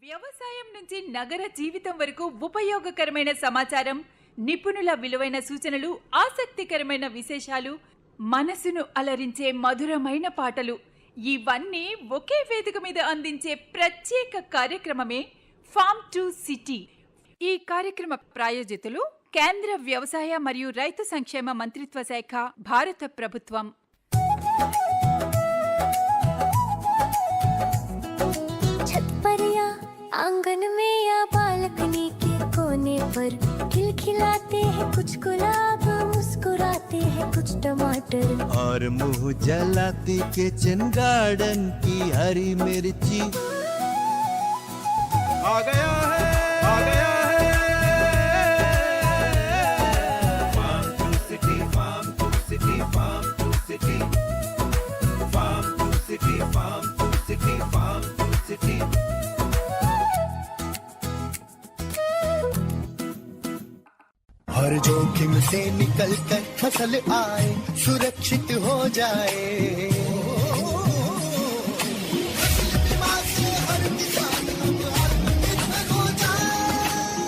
వ్యవసాయం నుంచి నగర జీవితం వరకు ఉపయోగకరమైన సమాచారం, నిపుణుల విలువైన సూచనలు, ఆసక్తికరమైన విశేషాలు, మనసును అలరించే మధురమైన పాటలు ఇవన్నీ ఒకే వేదిక మీద అందించే ప్రత్యేక కార్యక్రమమే ఫార్మ్ టు సిటీ. ఈ కార్యక్రమ ప్రాయోజితులు కేంద్ర వ్యవసాయ మరియు రైతు సంక్షేమ మంత్రిత్వ శాఖ, భారత ప్రభుత్వం. आंगन में या बालकनी के कोने पर खिलखिलाते हैं कुछ गुलाब, मुस्कुराते हैं कुछ टमाटर, और मुंह जलाती किचन गार्डन की हरी मिर्ची। आ गया है, आ गया है farm to city, farm to city, farm to city, farm to city, farm to city, farm to city. हर जोखिम से निकल कर फसल आए, सुरक्षित हो जाए, हर किसान अब आत्मनिर्भर हो जाए।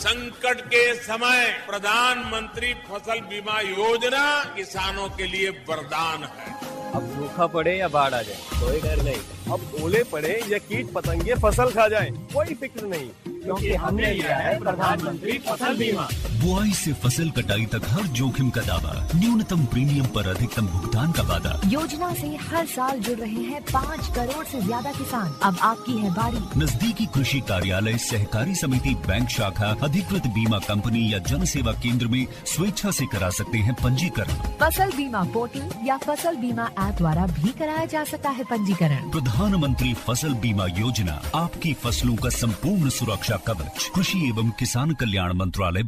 संकट के समय प्रधानमंत्री फसल बीमा योजना किसानों के लिए वरदान है। अब सूखा पड़े या बाढ़ आ जाए कोई डर नहीं, अब ओले पड़े या कीट पतंगे फसल खा जाए कोई फिक्र नहीं, क्योंकि हमने लिया है प्रधानमंत्री फसल बीमा। बुआई से फसल कटाई तक हर जोखिम का दावा, न्यूनतम प्रीमियम पर अधिकतम भुगतान का वादा। योजना से हर साल जुड़ रहे हैं 5 करोड़ से ज्यादा किसान। अब आपकी है बारी। नजदीकी कृषि कार्यालय, सहकारी समिति, बैंक शाखा, अधिकृत बीमा कंपनी या जन सेवा केंद्र में स्वेच्छा से करा सकते हैं पंजीकरण। फसल बीमा पोर्टल या फसल बीमा ऐप द्वारा भी कराया जा सकता है पंजीकरण। प्रधानमंत्री फसल बीमा योजना, आपकी फसलों का संपूर्ण सुरक्षा कवच, कृषि एवं किसान कल्याण मंत्रालय।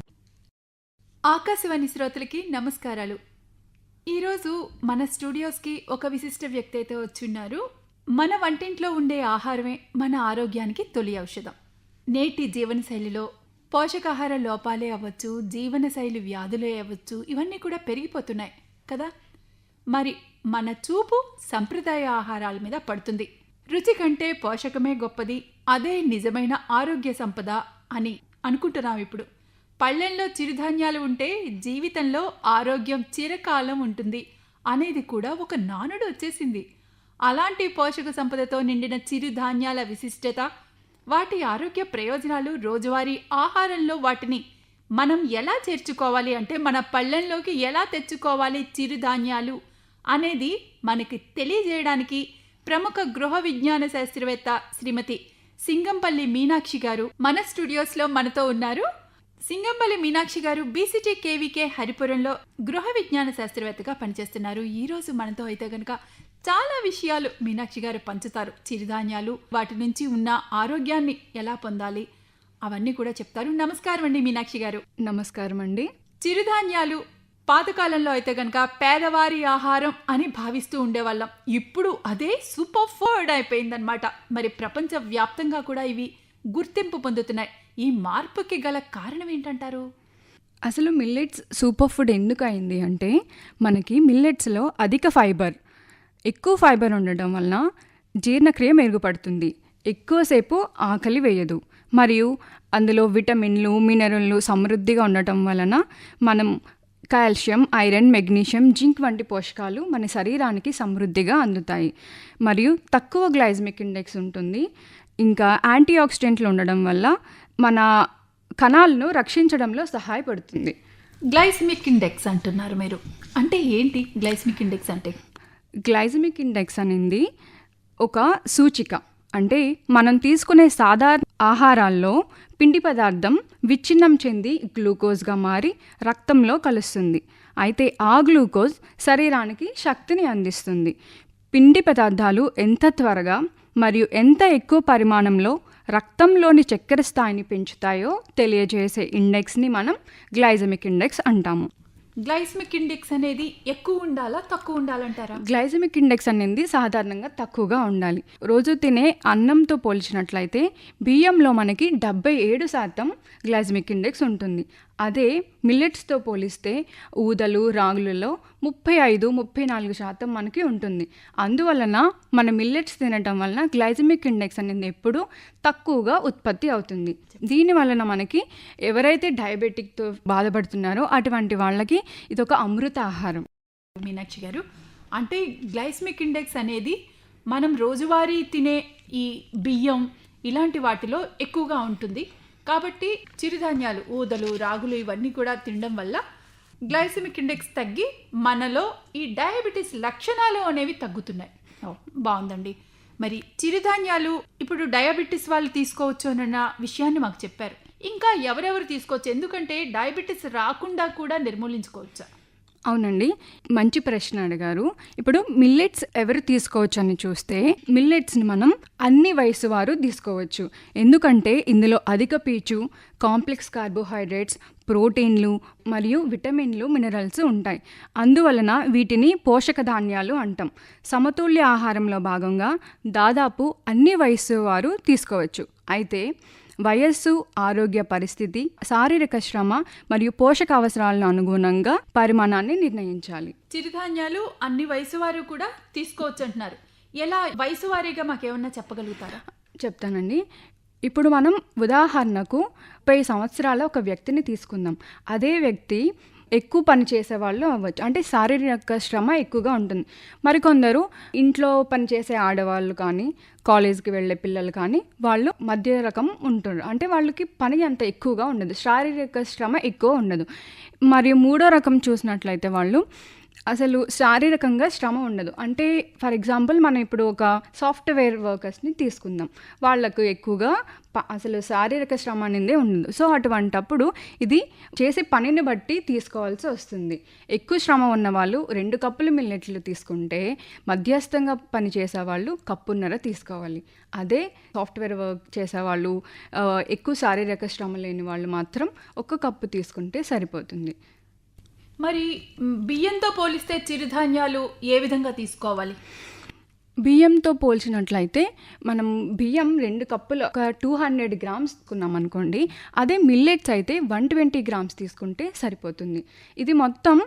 ఆకాశవాణి శ్రోతలకి నమస్కారాలు. ఈరోజు మన స్టూడియోస్కి ఒక విశిష్ట వ్యక్తి అయితే వచ్చున్నారు. మన వంటింట్లో ఉండే ఆహారమే మన ఆరోగ్యానికి తొలి ఔషధం. నేటి జీవనశైలిలో పోషకాహార లోపాలే అవ్వచ్చు, జీవనశైలి వ్యాధులే అవ్వచ్చు, ఇవన్నీ కూడా పెరిగిపోతున్నాయి కదా. మరి మన చూపు సంప్రదాయ ఆహారాల మీద పడుతుంది. రుచి కంటే పోషకమే గొప్పది, అదే నిజమైన ఆరోగ్య సంపద అని అనుకుంటున్నాం ఇప్పుడు. పళ్ళెంలో చిరుధాన్యాలు ఉంటే జీవితంలో ఆరోగ్యం చిరకాలం ఉంటుంది అనేది కూడా ఒక నానుడు వచ్చేసింది. అలాంటి పోషక సంపదతో నిండిన చిరుధాన్యాల విశిష్టత, వాటి ఆరోగ్య ప్రయోజనాలు, రోజువారీ ఆహారంలో వాటిని మనం ఎలా చేర్చుకోవాలి అంటే మన పళ్ళెంలోకి ఎలా తెచ్చుకోవాలి చిరుధాన్యాలు అనేది మనకి తెలియజేయడానికి ప్రముఖ గృహ విజ్ఞాన శాస్త్రవేత్త శ్రీమతి సింగంపల్లి మీనాక్షి గారు మన స్టూడియోస్లో మనతో ఉన్నారు. సింగంపల్లి మీనాక్షి గారు బీసీటీ కేవీకే హరిపురంలో గృహ విజ్ఞాన శాస్త్రవేత్తగా పనిచేస్తున్నారు. ఈరోజు మనతో అయితే కనుక చాలా విషయాలు మీనాక్షి గారు పంచుతారు. చిరుధాన్యాలు, వాటి నుంచి ఉన్న ఆరోగ్యాన్ని ఎలా పొందాలి అవన్నీ కూడా చెప్తారు. నమస్కారం అండి మీనాక్షి గారు. నమస్కారం అండి. చిరుధాన్యాలు పాతకాలంలో అయితే కనుక పేదవారి ఆహారం అని భావిస్తూ ఉండేవాళ్ళం. ఇప్పుడు అదే సూపర్ ఫుడ్ అయిపోయిందనమాట. మరి ప్రపంచ వ్యాప్తంగా కూడా ఇవి గుర్తింపు పొందుతున్నాయి. ఈ మార్పుకి గల కారణం ఏంటంటారు? అసలు మిల్లెట్స్ సూపర్ ఫుడ్ ఎందుకు అయింది అంటే, మనకి మిల్లెట్స్లో అధిక ఫైబర్, ఎక్కువ ఫైబర్ ఉండటం వలన జీర్ణక్రియ మెరుగుపడుతుంది, ఎక్కువసేపు ఆకలి వేయదు, మరియు అందులో విటమిన్లు, మినరల్లు సమృద్ధిగా ఉండటం వలన మనం కాల్షియం, ఐరన్, మెగ్నీషియం, జింక్ వంటి పోషకాలు మన శరీరానికి సమృద్ధిగా అందుతాయి. మరియు తక్కువ గ్లైసెమిక్ ఇండెక్స్ ఉంటుంది. ఇంకా యాంటీ ఆక్సిడెంట్లు ఉండడం వల్ల మన కణాలను రక్షించడంలో సహాయపడుతుంది. గ్లైసెమిక్ ఇండెక్స్ అంటున్నారు మీరు, అంటే ఏంటి గ్లైసెమిక్ ఇండెక్స్ అంటే? గ్లైసెమిక్ ఇండెక్స్ అనేది ఒక సూచిక. అంటే మనం తీసుకునే సాధారణ ఆహారాల్లో పిండి పదార్థం విచ్ఛిన్నం చెంది గ్లూకోజ్గా మారి రక్తంలో కలుస్తుంది. అయితే ఆ గ్లూకోజ్ శరీరానికి శక్తిని అందిస్తుంది. పిండి పదార్థాలు ఎంత త్వరగా మరియు ఎంత ఎక్కువ పరిమాణంలో రక్తంలోని చక్కెర స్థాయిని పెంచుతాయో తెలియజేసే ఇండెక్స్ని మనం గ్లైసెమిక్ ఇండెక్స్ అంటాము. గ్లైసెమిక్ ఇండెక్స్ అనేది ఎక్కువ ఉండాలా, తక్కువ ఉండాలంటారా? గ్లైసెమిక్ ఇండెక్స్ అనేది సాధారణంగా తక్కువగా ఉండాలి. రోజు తినే అన్నంతో పోల్చినట్లయితే బియ్యంలో మనకి 77% గ్లైసెమిక్ ఇండెక్స్ ఉంటుంది. అదే మిల్లెట్స్తో పోలిస్తే ఊదలు రాగులలో 35-34% మనకి ఉంటుంది. అందువలన మన మిల్లెట్స్ తినటం వలన గ్లైసెమిక్ ఇండెక్స్ అనేది ఎప్పుడూ తక్కువగా ఉత్పత్తి అవుతుంది. దీని వలన మనకి ఎవరైతే డయాబెటిక్తో బాధపడుతున్నారో అటువంటి వాళ్ళకి ఇదొక అమృత ఆహారం. మీనాక్షి గారు, అంటే గ్లైసెమిక్ ఇండెక్స్ అనేది మనం రోజువారీ తినే ఈ బియ్యం ఇలాంటి వాటిలో ఎక్కువగా ఉంటుంది. కాబట్టి చిరుధాన్యాలు, ఊదలు, రాగులు ఇవన్నీ కూడా తినడం వల్ల గ్లైసెమిక్ ఇండెక్స్ తగ్గి మనలో ఈ డయాబెటీస్ లక్షణాలు అనేవి తగ్గుతున్నాయి. బాగుందండి. మరి చిరుధాన్యాలు ఇప్పుడు డయాబెటీస్ వాళ్ళు తీసుకోవచ్చు అన్న విషయాన్ని మాకు చెప్పారు. ఇంకా ఎవరెవరు తీసుకోవచ్చు? ఎందుకంటే డయాబెటీస్ రాకుండా కూడా నిర్మూలించుకోవచ్చా? అవునండి, మంచి ప్రశ్న అడిగారు. ఇప్పుడు మిల్లెట్స్ ఎవరు తీసుకోవచ్చు అని చూస్తే మిల్లెట్స్ని మనం అన్ని వయసు వారు తీసుకోవచ్చు. ఎందుకంటే ఇందులో అధిక పీచు, కాంప్లెక్స్ కార్బోహైడ్రేట్స్, ప్రోటీన్లు మరియు విటమిన్లు, మినరల్స్ ఉంటాయి. అందువలన వీటిని పోషక ధాన్యాలు అంటాం. సమతుల్య ఆహారంలో భాగంగా దాదాపు అన్ని వయసు వారు తీసుకోవచ్చు. అయితే వయస్సు, ఆరోగ్య పరిస్థితి, శారీరక శ్రమ మరియు పోషక అవసరాలను అనుగుణంగా పరిమాణాన్ని నిర్ణయించాలి. చిరుధాన్యాలు అన్ని వయసు వారు కూడా తీసుకోవచ్చు అంటున్నారు. ఎలా వయసు వారీగా మాకేమన్నా చెప్పగలుగుతారా? చెప్తానండి. ఇప్పుడు మనం ఉదాహరణకు 30 సంవత్సరాల ఒక వ్యక్తిని తీసుకుందాం. అదే వ్యక్తి ఎక్కువ పని చేసేవాళ్ళు అవ్వచ్చు, అంటే శారీరక శ్రమ ఎక్కువగా ఉంటుంది. మరికొందరు ఇంట్లో పనిచేసే ఆడవాళ్ళు కానీ, కాలేజ్కి వెళ్ళే పిల్లలు కానీ వాళ్ళు మధ్య రకం ఉంటారు. అంటే వాళ్ళకి పని అంత ఎక్కువగా ఉండదు, శారీరక శ్రమ ఎక్కువ ఉండదు. మరియు మూడో రకం చూసినట్లయితే వాళ్ళు అసలు శారీరకంగా శ్రమ ఉండదు. అంటే ఫర్ ఎగ్జాంపుల్ మనం ఇప్పుడు ఒక సాఫ్ట్వేర్ వర్కర్స్ని తీసుకుందాం. వాళ్ళకు ఎక్కువగా అసలు శారీరక శ్రమ అనేది ఉండదు. సో అటువంటప్పుడు ఇది చేసే పనిని బట్టి తీసుకోవాల్సి వస్తుంది. ఎక్కువ శ్రమ ఉన్న వాళ్ళు 2 కప్పులు మిల్లెట్లు తీసుకుంటే, మధ్యస్థంగా పని చేసేవాళ్ళు 1.5 కప్పులు తీసుకోవాలి. అదే సాఫ్ట్వేర్ వర్క్ చేసేవాళ్ళు, ఎక్కువ శారీరక శ్రమ లేని వాళ్ళు మాత్రం 1 కప్పు తీసుకుంటే సరిపోతుంది. మరి బియ్యంతో పోలిస్తే చిరుధాన్యాలు ఏ విధంగా తీసుకోవాలి? బియ్యంతో పోల్చినట్లయితే మనం బియ్యం 2 కప్పులు ఒక 200 గ్రామ్స్ తీసుకున్నాం అనుకోండి. అదే మిల్లెట్స్ అయితే 120 గ్రామ్స్ తీసుకుంటే సరిపోతుంది. ఇది మొత్తం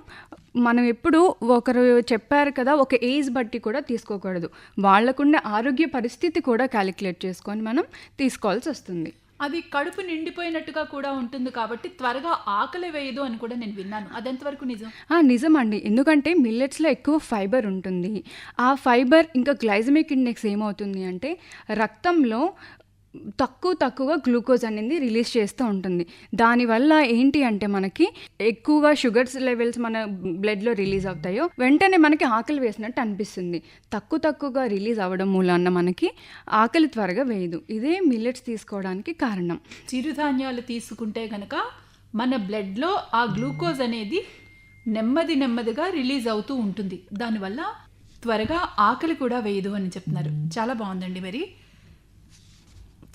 మనం ఎప్పుడు ఒకరు చెప్పారు కదా, ఒక ఏజ్ బట్టి కూడా తీసుకోకూడదు. వాళ్ళకుండే ఆరోగ్య పరిస్థితి కూడా క్యాలిక్యులేట్ చేసుకొని మనం తీసుకోవాల్సి వస్తుంది. అది కడుపు నిండిపోయినట్టుగా కూడా ఉంటుంది కాబట్టి త్వరగా ఆకలి వేయదు అని కూడా నేను విన్నాను. అదెంతవరకు నిజం? నిజమండి. ఎందుకంటే మిల్లెట్స్లో ఎక్కువ ఫైబర్ ఉంటుంది. ఆ ఫైబర్ ఇంకా గ్లైసెమిక్ ఇండెక్స్ ఏమవుతుంది అంటే రక్తంలో తక్కువగా గ్లూకోజ్ అనేది రిలీజ్ చేస్తూ ఉంటుంది. దానివల్ల ఏంటి అంటే మనకి ఎక్కువగా షుగర్స్ లెవెల్స్ మన బ్లడ్లో రిలీజ్ అవుతాయో వెంటనే మనకి ఆకలి వేసినట్టు అనిపిస్తుంది. తక్కువగా రిలీజ్ అవ్వడం మూలాన మనకి ఆకలి త్వరగా వేయదు. ఇదే మిల్లెట్స్ తీసుకోవడానికి కారణం. చిరుధాన్యాలు తీసుకుంటే కనుక మన బ్లడ్లో ఆ గ్లూకోజ్ అనేది నెమ్మదిగా రిలీజ్ అవుతూ ఉంటుంది. దానివల్ల త్వరగా ఆకలి కూడా వేయదు అని చెప్తున్నారు. చాలా బాగుందండి. మరి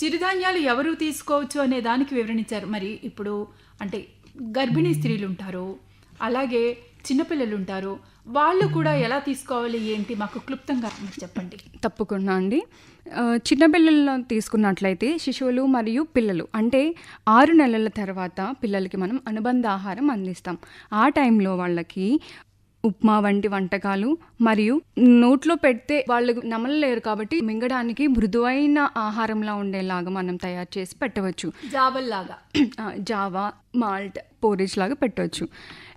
చిరుధాన్యాలు ఎవరు తీసుకోవచ్చు అనే దానికి వివరించారు. మరి ఇప్పుడు అంటే గర్భిణీ స్త్రీలు ఉంటారు, అలాగే చిన్నపిల్లలు ఉంటారు, వాళ్ళు కూడా ఎలా తీసుకోవాలి ఏంటి మాకు క్లుప్తంగా చెప్పండి. తప్పకుండా అండి. చిన్నపిల్లల్లో తీసుకున్నట్లయితే శిశువులు మరియు పిల్లలు అంటే 6 నెలల తర్వాత పిల్లలకి మనం అనుబంధ ఆహారం అందిస్తాం. ఆ టైంలో వాళ్ళకి ఉప్మా వంటి వంటకాలు మరియు నోట్లో పెడితే వాళ్ళు నమలలేరు కాబట్టి మింగడానికి మృదువైన ఆహారంలా ఉండేలాగా మనం తయారు చేసి పెట్టవచ్చు. జావా, మాల్ట్, పోరేజ్ లాగా పెట్టవచ్చు.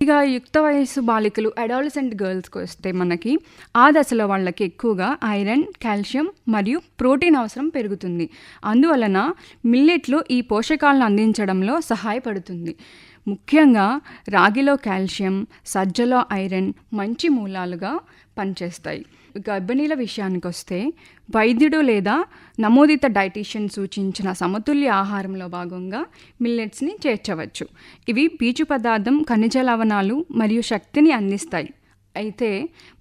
ఇక యుక్త వయసు బాలికలు, అడాలసెంట్ గర్ల్స్కి వస్తే మనకి ఆ దశలో వాళ్ళకి ఎక్కువగా ఐరన్, కాల్షియం మరియు ప్రోటీన్ అవసరం పెరుగుతుంది. అందువలన మిల్లెట్లు ఈ పోషకాలను అందించడంలో సహాయపడుతుంది. ముఖ్యంగా రాగిలో కాల్షియం, సజ్జలో ఐరన్ మంచి మూలాలుగా పనిచేస్తాయి. గర్భిణీల విషయానికి వస్తే వైద్యుడు లేదా నమోదిత డైటీషియన్ సూచించిన సమతుల్య ఆహారంలో భాగంగా మిల్లెట్స్ని చేర్చవచ్చు. ఇవి పీచు పదార్థం, ఖనిజ లవణాలు మరియు శక్తిని అందిస్తాయి. అయితే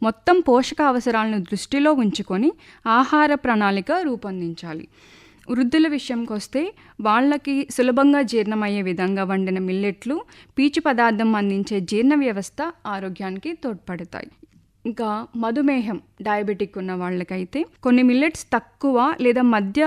మొత్తం పోషక అవసరాలను దృష్టిలో ఉంచుకొని ఆహార ప్రణాళిక రూపొందించాలి. వృద్ధుల విషయంకి వస్తే వాళ్ళకి సులభంగా జీర్ణమయ్యే విధంగా వండిన మిల్లెట్లు పీచు పదార్థం అందించే జీర్ణ వ్యవస్థ ఆరోగ్యానికి తోడ్పడతాయి. ఇంకా మధుమేహం డయాబెటిక్ ఉన్న వాళ్ళకైతే కొన్ని మిల్లెట్స్ తక్కువ లేదా మధ్య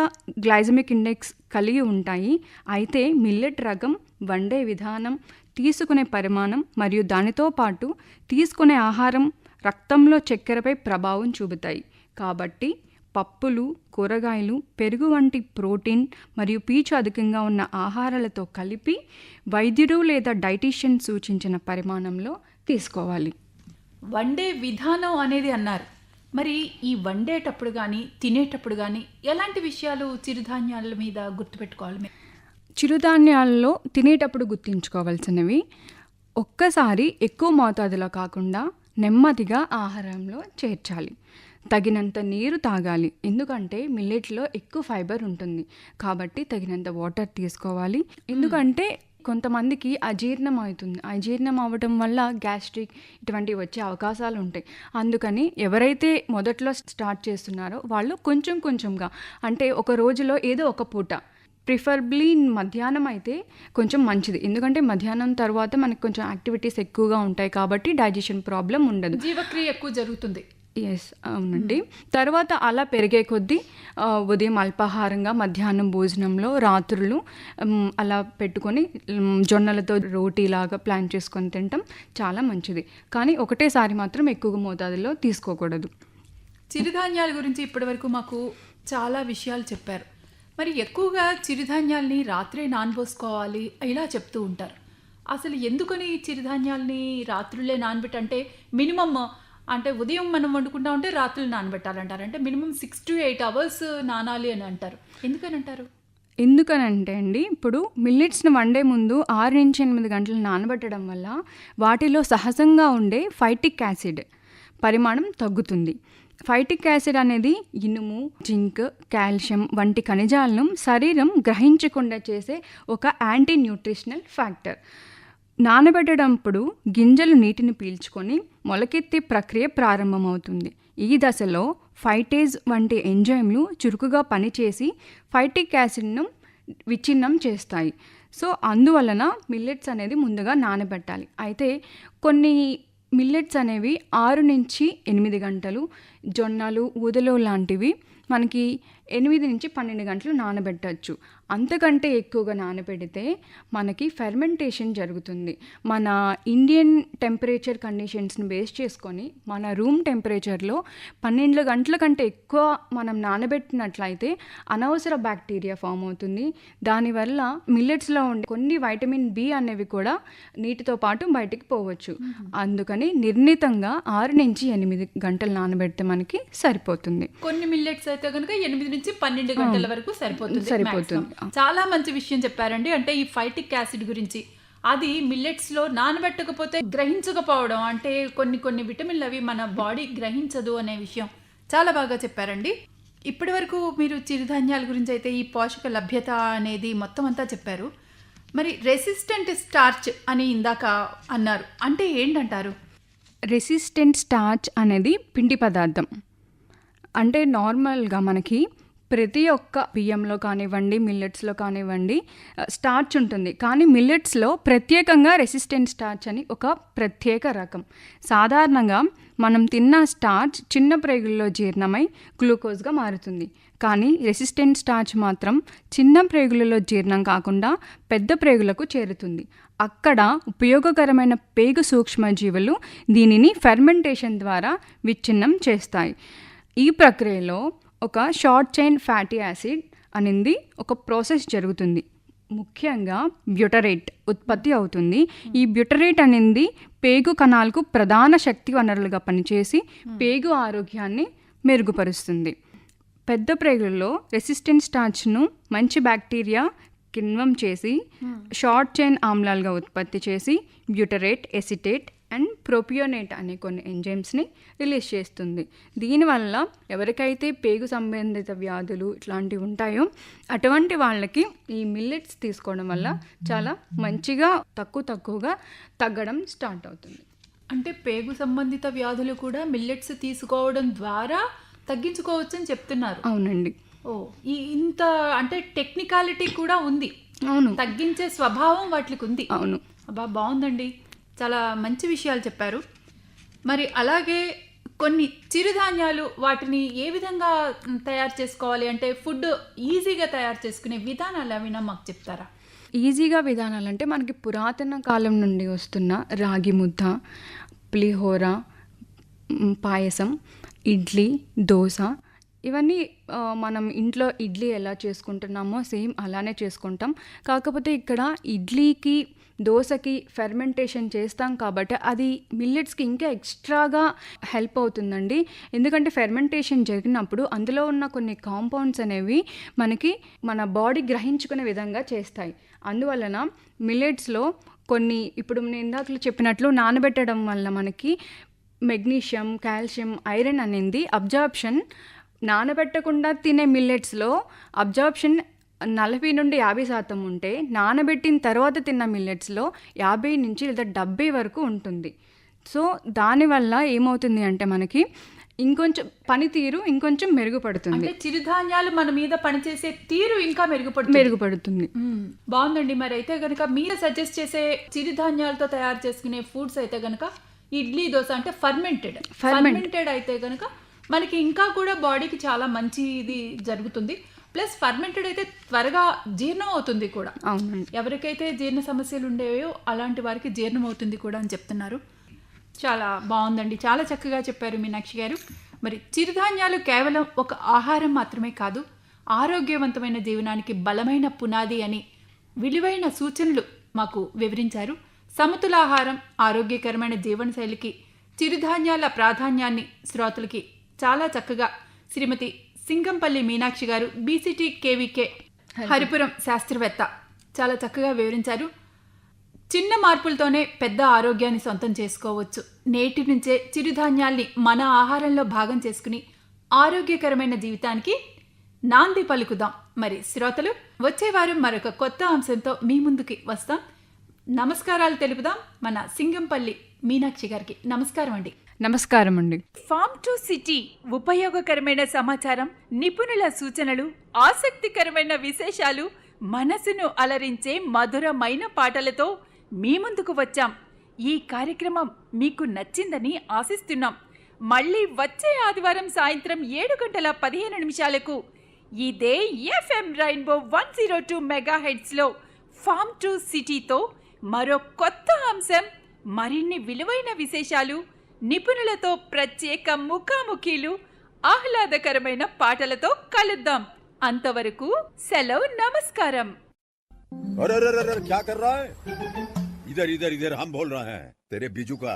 గ్లైసమిక్ ఇండెక్స్ కలిగి ఉంటాయి. అయితే మిల్లెట్ రకం, వండే విధానం, తీసుకునే పరిమాణం మరియు దానితో పాటు తీసుకునే ఆహారం రక్తంలో చక్కెరపై ప్రభావం చూపుతాయి. కాబట్టి పప్పులు, కూరగాయలు, పెరుగు వంటి ప్రోటీన్ మరియు పీచు అధికంగా ఉన్న ఆహారాలతో కలిపి వైద్యుడు లేదా డైటీషియన్ సూచించిన పరిమాణంలో తీసుకోవాలి. వండే విధానం అనేది అన్నారు. మరి ఈ వండేటప్పుడు కానీ తినేటప్పుడు కానీ ఎలాంటి విషయాలు చిరుధాన్యాల మీద గుర్తుపెట్టుకోవాలి? చిరుధాన్యాల్లో తినేటప్పుడు గుర్తుంచుకోవాల్సినవి, ఒక్కసారి ఎక్కువ మోతాదులో కాకుండా నెమ్మదిగా ఆహారంలో చేర్చాలి. తగినంత నీరు తాగాలి, ఎందుకంటే మిల్లెట్లో ఎక్కువ ఫైబర్ ఉంటుంది కాబట్టి తగినంత వాటర్ తీసుకోవాలి. ఎందుకంటే కొంతమందికి అజీర్ణం అవుతుంది. అజీర్ణం అవ్వడం వల్ల గ్యాస్ట్రిక్ ఇటువంటివి వచ్చే అవకాశాలు ఉంటాయి. అందుకని ఎవరైతే మొదట్లో స్టార్ట్ చేస్తున్నారో వాళ్ళు కొంచెం కొంచెంగా, అంటే ఒక రోజులో ఏదో ఒక పూట, ప్రిఫరబ్లీ మధ్యాహ్నం అయితే కొంచెం మంచిది. ఎందుకంటే మధ్యాహ్నం తర్వాత మనకు కొంచెం యాక్టివిటీస్ ఎక్కువగా ఉంటాయి కాబట్టి డైజెషన్ ప్రాబ్లం ఉండదు, జీవక్రియ ఎక్కువ జరుగుతుంది. ఎస్, అవునండి. తర్వాత అలా పెరిగే కొద్దీ ఉదయం అల్పాహారంగా, మధ్యాహ్నం భోజనంలో, రాత్రులు అలా పెట్టుకొని జొన్నలతో రోటీలాగా ప్లాన్ చేసుకొని తినటం చాలా మంచిది. కానీ ఒకటేసారి మాత్రం ఎక్కువ మోతాదులో తీసుకోకూడదు. చిరుధాన్యాల గురించి ఇప్పటివరకు మాకు చాలా విషయాలు చెప్పారు. మరి ఎక్కువగా చిరుధాన్యాల్ని రాత్రే నానబోసుకోవాలి ఇలా చెప్తూ ఉంటారు. అసలు ఎందుకని చిరుధాన్యాల్ని రాత్రులే నానబెట్టంటే మినిమమ్, అంటే ఉదయం మనం వండుకుంటా ఉంటే రాత్రులు నానబెట్టాలంటారు, అంటే మినిమం 6 to 8 hours నానాలి అని అంటారు. ఎందుకని అంటారు? ఎందుకనంటే అండి, ఇప్పుడు మిల్లెట్స్ని వండే ముందు 6 నుంచి 8 గంటలు నానబెట్టడం వల్ల వాటిలో సహజంగా ఉండే ఫైటిక్ యాసిడ్ పరిమాణం తగ్గుతుంది. ఫైటిక్ యాసిడ్ అనేది ఇనుము, జింక్, కాల్షియం వంటి ఖనిజాలను శరీరం గ్రహించకుండా చేసే ఒక యాంటీ న్యూట్రిషనల్ ఫ్యాక్టర్. నానబెట్టడంప్పుడు గింజలు నీటిని పీల్చుకొని మొలకెత్తే ప్రక్రియ ప్రారంభమవుతుంది. ఈ దశలో ఫైటేజ్ వంటి ఎంజైమ్లు చురుకుగా పనిచేసి ఫైటిక్ యాసిడ్ను విచ్ఛిన్నం చేస్తాయి. సో అందువలన మిల్లెట్స్ అనేది ముందుగా నానబెట్టాలి. అయితే కొన్ని మిల్లెట్స్ అనేవి 6 నుంచి 8 గంటలు, జొన్నలు, ఊదలు లాంటివి మనకి 8 నుంచి 12 గంటలు నానబెట్టచ్చు. అంతకంటే ఎక్కువగా నానబెడితే మనకి ఫెర్మెంటేషన్ జరుగుతుంది. మన ఇండియన్ టెంపరేచర్ కండిషన్స్ని బేస్ చేసుకొని మన రూమ్ టెంపరేచర్లో 12 గంటల కంటే ఎక్కువ మనం నానబెట్టినట్లయితే అనవసర బ్యాక్టీరియా ఫామ్ అవుతుంది. దానివల్ల మిల్లెట్స్లో ఉండే కొన్ని వైటమిన్ బి అనేవి కూడా నీటితో పాటు బయటికి పోవచ్చు. అందుకని నిర్ణీతంగా 6 నుంచి 8 గంటలు నానబెడితే మనకి సరిపోతుంది. కొన్ని మిల్లెట్స్ అయితే కనుక 8 నుంచి 12 గంటల వరకు సరిపోతుంది. చాలా మంచి విషయం చెప్పారండి. అంటే ఈ ఫైటిక్ యాసిడ్ గురించి, అది మిల్లెట్స్లో నానబెట్టకపోతే గ్రహించకపోవడం, అంటే కొన్ని విటమిన్లు అవి మన బాడీ గ్రహించదు అనే విషయం చాలా బాగా చెప్పారండి. ఇప్పటి వరకు మీరు చిరుధాన్యాల గురించి అయితే ఈ పోషక లభ్యత అనేది మొత్తం అంతా చెప్పారు. మరి రెసిస్టెంట్ స్టార్చ్ అని ఇందాక అన్నారు, అంటే ఏంటంటారు? రెసిస్టెంట్ స్టార్చ్ అనేది పిండి పదార్థం. అంటే నార్మల్గా మనకి ప్రతి ఒక్క బియ్యంలో కానివ్వండి, మిల్లెట్స్లో కానివ్వండి స్టార్చ్ ఉంటుంది. కానీ మిల్లెట్స్లో ప్రత్యేకంగా రెసిస్టెంట్ స్టార్చ్ అని ఒక ప్రత్యేక రకం. సాధారణంగా మనం తిన్న స్టార్చ్ చిన్న ప్రేగుల్లో జీర్ణమై గ్లూకోజ్గా మారుతుంది. కానీ రెసిస్టెంట్ స్టార్చ్ మాత్రం చిన్న ప్రేగులలో జీర్ణం కాకుండా పెద్ద ప్రేగులకు చేరుతుంది. అక్కడ ఉపయోగకరమైన పేగు సూక్ష్మజీవులు దీనిని ఫెర్మెంటేషన్ ద్వారా విచ్ఛిన్నం చేస్తాయి. ఈ ప్రక్రియలో ఒక షార్ట్ చైన్ ఫ్యాటీ యాసిడ్ అనేది ఒక ప్రాసెస్ జరుగుతుంది. ముఖ్యంగా బ్యూటరేట్ ఉత్పత్తి అవుతుంది. ఈ బ్యూటరేట్ అనేది పేగు కణాలకు ప్రధాన శక్తి వనరులుగా పనిచేసి పేగు ఆరోగ్యాన్ని మెరుగుపరుస్తుంది. పెద్ద ప్రేగుల్లో రెసిస్టెంట్ స్టార్చ్ను మంచి బ్యాక్టీరియా కిణ్వం చేసి షార్ట్ చైన్ ఆమ్లాలుగా ఉత్పత్తి చేసి బ్యూటరేట్, ఎసిటేట్ అండ్ ప్రొపియోనేట్ అనే కొన్ని ఎంజైమ్స్ని రిలీజ్ చేస్తుంది. దీనివల్ల ఎవరికైతే పేగు సంబంధిత వ్యాధులు ఇట్లాంటివి ఉంటాయో అటువంటి వాళ్ళకి ఈ మిల్లెట్స్ తీసుకోవడం వల్ల చాలా మంచిగా తక్కువగా తగ్గడం స్టార్ట్ అవుతుంది. అంటే పేగు సంబంధిత వ్యాధులు కూడా మిల్లెట్స్ తీసుకోవడం ద్వారా తగ్గించుకోవచ్చు అని చెప్తున్నారు. అవునండి. ఇంత అంటే టెక్నికాలిటీ కూడా ఉంది. అవును, తగ్గించే స్వభావం వాటికి ఉంది. అవును. బాగుందండి, చాలా మంచి విషయాలు చెప్పారు. మరి అలాగే కొన్ని చిరుధాన్యాలు వాటిని ఏ విధంగా తయారు చేసుకోవాలి అంటే ఫుడ్ ఈజీగా తయారు చేసుకునే విధానాలు అవినా మాకు చెప్తారా? ఈజీగా విధానాలంటే మనకి పురాతన కాలం నుండి వస్తున్న రాగి ముద్ద, పులిహోర, పాయసం, ఇడ్లీ, దోశ, ఇవన్నీ మనం ఇంట్లో ఇడ్లీ ఎలా చేసుకుంటున్నామో సేమ్ అలానే చేసుకుంటాం. కాకపోతే ఇక్కడ ఇడ్లీకి, దోశకి ఫెర్మెంటేషన్ చేస్తాం కాబట్టి అది మిల్లెట్స్కి ఇంకా ఎక్స్ట్రాగా హెల్ప్ అవుతుందండి. ఎందుకంటే ఫెర్మెంటేషన్ జరిగినప్పుడు అందులో ఉన్న కొన్ని కాంపౌండ్స్ అనేవి మనకి మన బాడీ గ్రహించుకునే విధంగా చేస్తాయి. అందువలన మిల్లెట్స్లో కొన్ని ఇప్పుడు నేను ఇందాక చెప్పినట్లు నానబెట్టడం వల్ల మనకి మెగ్నీషియం, కాల్షియం, ఐరన్ అనేది అబ్జార్ప్షన్ నానబెట్టకుండా తినే మిల్లెట్స్లో అబ్జార్ప్షన్ 40 నుండి 50% ఉంటే నానబెట్టిన తర్వాత తిన్న మిల్లెట్స్లో 50 నుంచి లేదా 70 వరకు ఉంటుంది. సో దానివల్ల ఏమవుతుంది అంటే మనకి ఇంకొంచెం పనితీరు ఇంకొంచెం మెరుగుపడుతుంది. అంటే చిరుధాన్యాలు మన మీద పనిచేసే తీరు ఇంకా మెరుగుపడుతుంది. బాగుందండి. మరి అయితే గనక మీరు సజెస్ట్ చేసే చిరుధాన్యాలతో తయారు చేసుకునే ఫుడ్స్ అయితే గనక ఇడ్లీ, దోశ అంటే ఫర్మెంటెడ్ అయితే గనక మనకి ఇంకా కూడా బాడీకి చాలా మంచిది జరుగుతుంది. ప్లస్ ఫర్మెంటెడ్ అయితే త్వరగా జీర్ణం అవుతుంది కూడా. అవునండి. ఎవరికైతే జీర్ణ సమస్యలు ఉండేవో అలాంటి వారికి జీర్ణం అవుతుంది కూడా అని చెప్తున్నారు. చాలా బాగుందండి. చాలా చక్కగా చెప్పారు మీనాక్షి గారు. మరి చిరుధాన్యాలు కేవలం ఒక ఆహారం మాత్రమే కాదు, ఆరోగ్యవంతమైన జీవనానికి బలమైన పునాది అని విలువైన సూచనలు మాకు వివరించారు. సమతుల ఆహారం, ఆరోగ్యకరమైన జీవనశైలికి చిరుధాన్యాల ప్రాధాన్యాన్ని శ్రోతలకి చాలా చక్కగా శ్రీమతి సింగంపల్లి మీనాక్షి గారు, బీసీటీ కేవీకే హరిపురం శాస్త్రవేత్త, చాలా చక్కగా వివరించారు. చిన్న మార్పులతోనే పెద్ద ఆరోగ్యాన్ని సొంతం చేసుకోవచ్చు. నేటి నుంచే చిరుధాన్యాల్ని మన ఆహారంలో భాగం చేసుకుని ఆరోగ్యకరమైన జీవితానికి నాంది పలుకుదాం. మరి శ్రోతలు, వచ్చే వారం మరొక కొత్త అంశంతో మీ ముందుకి వస్తాం. నమస్కారాలు తెలుపుదాం మన సింగంపల్లి మీనాక్షి గారికి. నమస్కారం అండి. నమస్కారం అండి. ఫార్మ్ టు సిటీ ఉపయోగకరమైన సమాచారం, నిపుణుల సూచనలు, ఆసక్తికరమైన విశేషాలు, మనసును అలరించే మధురమైన పాటలతో మీ ముందుకు వచ్చాం. ఈ కార్యక్రమం మీకు నచ్చిందని ఆశిస్తున్నాం. మళ్ళీ వచ్చే ఆదివారం సాయంత్రం 7:15 ఇదే FM రెయిన్బో 102 మెగాహెర్ట్జ్లో ఫార్మ్ టు సిటీతో మరో కొత్త అంశం, మరిన్ని విలువైన విశేషాలు, నిపుణులతో ప్రత్యేక ముఖాముఖీలు, ఆహ్లాదకరమైన పాటలతో కలుద్దాం. అంతవరకు సెలవు, నమస్కారం. अरे अरे अरे अरे, क्या कर रहा है? इधर इधर इधर, हम बोल रहे हैं तेरे बीजू का।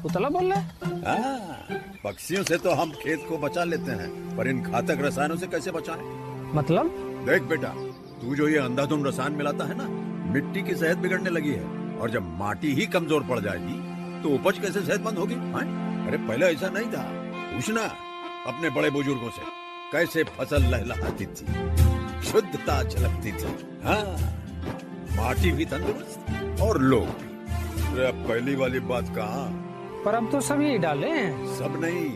उतला बोल रहा है? पक्षियों से तो हम खेत को बचा लेते हैं, पर इन घातक रसायनों से कैसे बचाएं? मतलब? देख बेटा, तू जो ये अंधाधुंध रसायन मिलाता है ना, मिट्टी की सेहत बिगड़ने लगी है। और जब माटी ही कमजोर पड़ जाएगी तो उपज कैसे सेहतमंद होगी? अरे पहले ऐसा नहीं था। पूछना अपने बड़े बुजुर्गों से, कैसे फसल लहलहाती थी, शुद्धता झलकती थी। हाँ, माटी भी तंदुरुस्त और लोग भी। अरे अब पहली वाली बात कहाँ? पर अब तो सब यही डाले हैं। सब नहीं,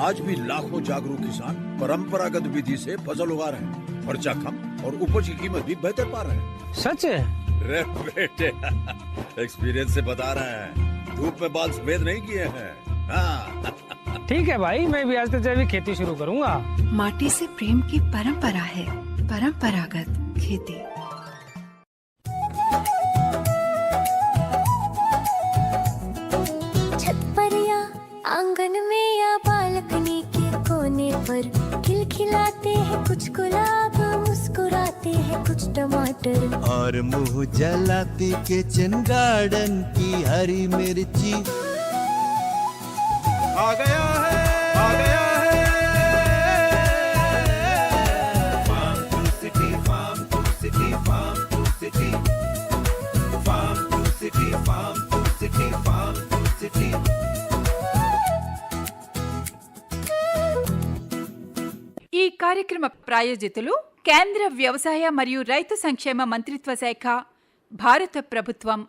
आज भी लाखों जागरूक किसान परंपरागत विधि से फसल उगा रहे हैं। खर्चा कम और उपज की कीमत भी बेहतर पा रहे हैं। सच है? रे बेटे, एक्सपीरियंस से बता रहे हैं, धूप में बाल सफेद नहीं किए हैं। हाँ। ठीक है भाई, मैं भी आज से जैविक खेती शुरू करूंगा। माटी से प्रेम की परंपरा है, परंपरागत खेती। छत पर या आंगन में या बालकनी के कोने पर खिलखिलाते हैं कुछ गुलाब, मुस्कुराते हैं कुछ टमाटर, और मुंह जलाती किचन गार्डन की हरी मिर्ची। आ गया है, आ गया है farm to city, farm to city, farm to city, farm to city, farm to city, farm to city. ఈ కార్యక్రమ ప్రాయోజితులు కేంద్ర వ్యవసాయ మరియు రైతు సంక్షేమ మంత్రిత్వ శాఖ, భారత ప్రభుత్వం.